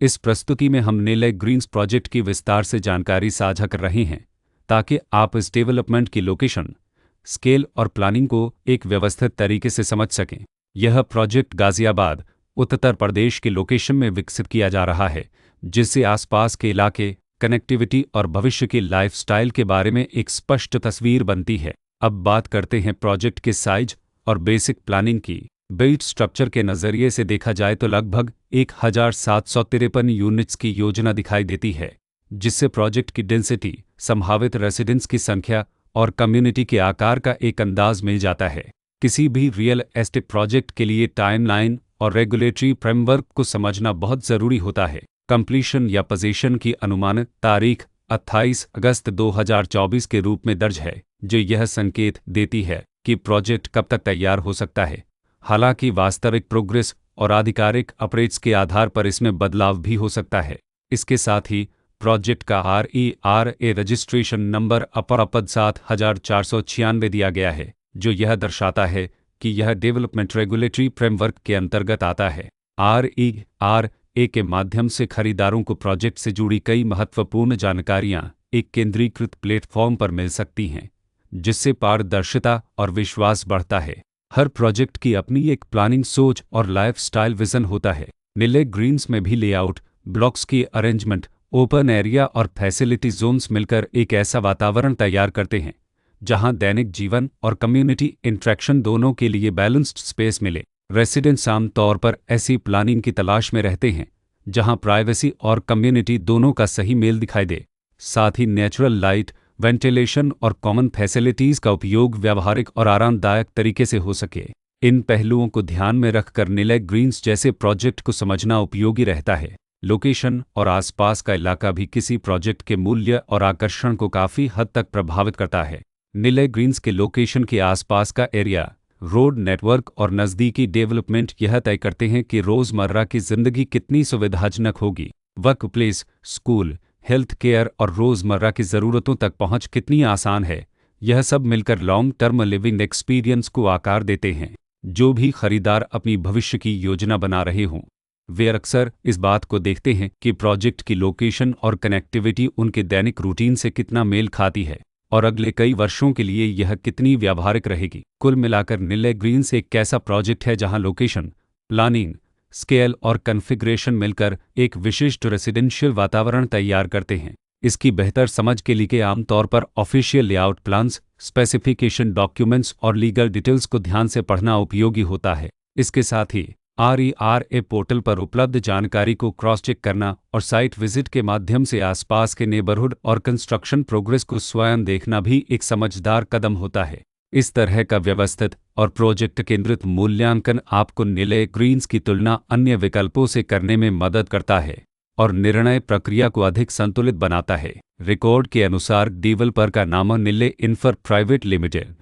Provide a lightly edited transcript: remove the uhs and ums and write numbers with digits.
इस प्रस्तुति में हम निलय ग्रीन्स प्रोजेक्ट की विस्तार से जानकारी साझा कर रहे हैं ताकि आप इस डेवलपमेंट की लोकेशन, स्केल और प्लानिंग को एक व्यवस्थित तरीके से समझ सकें। यह प्रोजेक्ट गाजियाबाद, उत्तर प्रदेश के लोकेशन में विकसित किया जा रहा है, जिससे आसपास के इलाके, कनेक्टिविटी और भविष्य के लाइफस्टाइल के बारे में एक स्पष्ट तस्वीर बनती है। अब बात करते हैं प्रोजेक्ट के साइज और बेसिक प्लानिंग की। बिल्ट स्ट्रक्चर के नज़रिए से देखा जाए तो लगभग 1753 यूनिट्स की योजना दिखाई देती है, जिससे प्रोजेक्ट की डेंसिटी, संभावित रेसिडेंट्स की संख्या और कम्युनिटी के आकार का एक अंदाज मिल जाता है। किसी भी रियल एस्टेट प्रोजेक्ट के लिए टाइमलाइन और रेगुलेटरी फ्रेमवर्क को समझना बहुत ज़रूरी होता है। कंप्लीशन या पोजीशन की अनुमानित तारीख 28 अगस्त 2024 के रूप में दर्ज है, जो यह संकेत देती है कि प्रोजेक्ट कब तक तैयार हो सकता है। हालांकि वास्तविक प्रोग्रेस और आधिकारिक अपडेट्स के आधार पर इसमें बदलाव भी हो सकता है। इसके साथ ही प्रोजेक्ट का RERA रजिस्ट्रेशन नंबर अपरापद 7496 दिया गया है, जो यह दर्शाता है कि यह डेवलपमेंट रेगुलेटरी फ्रेमवर्क के अंतर्गत आता है। RERA के माध्यम से खरीदारों को प्रोजेक्ट से जुड़ी कई महत्वपूर्ण जानकारियां एक केंद्रीकृत प्लेटफॉर्म पर मिल सकती हैं, जिससे पारदर्शिता और विश्वास बढ़ता है। हर प्रोजेक्ट की अपनी एक प्लानिंग सोच और लाइफस्टाइल विजन होता है। निलय ग्रीन्स में भी लेआउट, ब्लॉक्स की अरेंजमेंट, ओपन एरिया और फैसिलिटी जोन्स मिलकर एक ऐसा वातावरण तैयार करते हैं जहां दैनिक जीवन और कम्युनिटी इंटरेक्शन दोनों के लिए बैलेंस्ड स्पेस मिले। रेसिडेंट्स आमतौर पर ऐसी प्लानिंग की तलाश में रहते हैं जहां प्राइवेसी और कम्युनिटी दोनों का सही मेल दिखाई दे। साथ ही नेचुरल लाइट, वेंटिलेशन और कॉमन फैसिलिटीज़ का उपयोग व्यावहारिक और आरामदायक तरीके से हो सके। इन पहलुओं को ध्यान में रखकर निलय ग्रीन्स जैसे प्रोजेक्ट को समझना उपयोगी रहता है। लोकेशन और आसपास का इलाका भी किसी प्रोजेक्ट के मूल्य और आकर्षण को काफ़ी हद तक प्रभावित करता है। निलय ग्रीन्स के लोकेशन के आसपास का एरिया, रोड नेटवर्क और नज़दीकी डेवलपमेंट यह तय करते हैं कि रोज़मर्रा की ज़िंदगी कितनी सुविधाजनक होगी। Work place, school, health care और रोज़मर्रा की ज़रूरतों तक पहुंच कितनी आसान है। यह सब मिलकर लॉन्ग टर्म लिविंग एक्सपीरियंस को आकार देते हैं। जो भी खरीदार अपनी भविष्य की योजना बना रहे हों, वे अक्सर इस बात को देखते हैं कि प्रोजेक्ट की लोकेशन और कनेक्टिविटी उनके दैनिक रूटीन से कितना मेल खाती है और अगले कई वर्षों के लिए यह कितनी व्यावहारिक रहेगी। कुल मिलाकर निलय ग्रीन्स एक ऐसा प्रोजेक्ट है जहां लोकेशन, प्लानिंग, स्केल और कॉन्फ़िगरेशन मिलकर एक विशिष्ट रेसिडेंशियल वातावरण तैयार करते हैं। इसकी बेहतर समझ के लिए आमतौर पर official layout plans, specification documents और लीगल डिटेल्स को ध्यान से पढ़ना उपयोगी होता है। इसके साथ ही RERA पोर्टल पर उपलब्ध जानकारी को क्रॉस चेक करना और साइट विजिट के माध्यम से आसपास के नेबरहुड और कंस्ट्रक्शन प्रोग्रेस को स्वयं देखना भी एक समझदार कदम होता है। इस तरह का व्यवस्थित और प्रोजेक्ट केंद्रित मूल्यांकन आपको निलय ग्रीन्स की तुलना अन्य विकल्पों से करने में मदद करता है और निर्णय प्रक्रिया को अधिक संतुलित बनाता है। रिकॉर्ड के अनुसार डेवलपर का नाम निलय इंफ्रा प्राइवेट लिमिटेड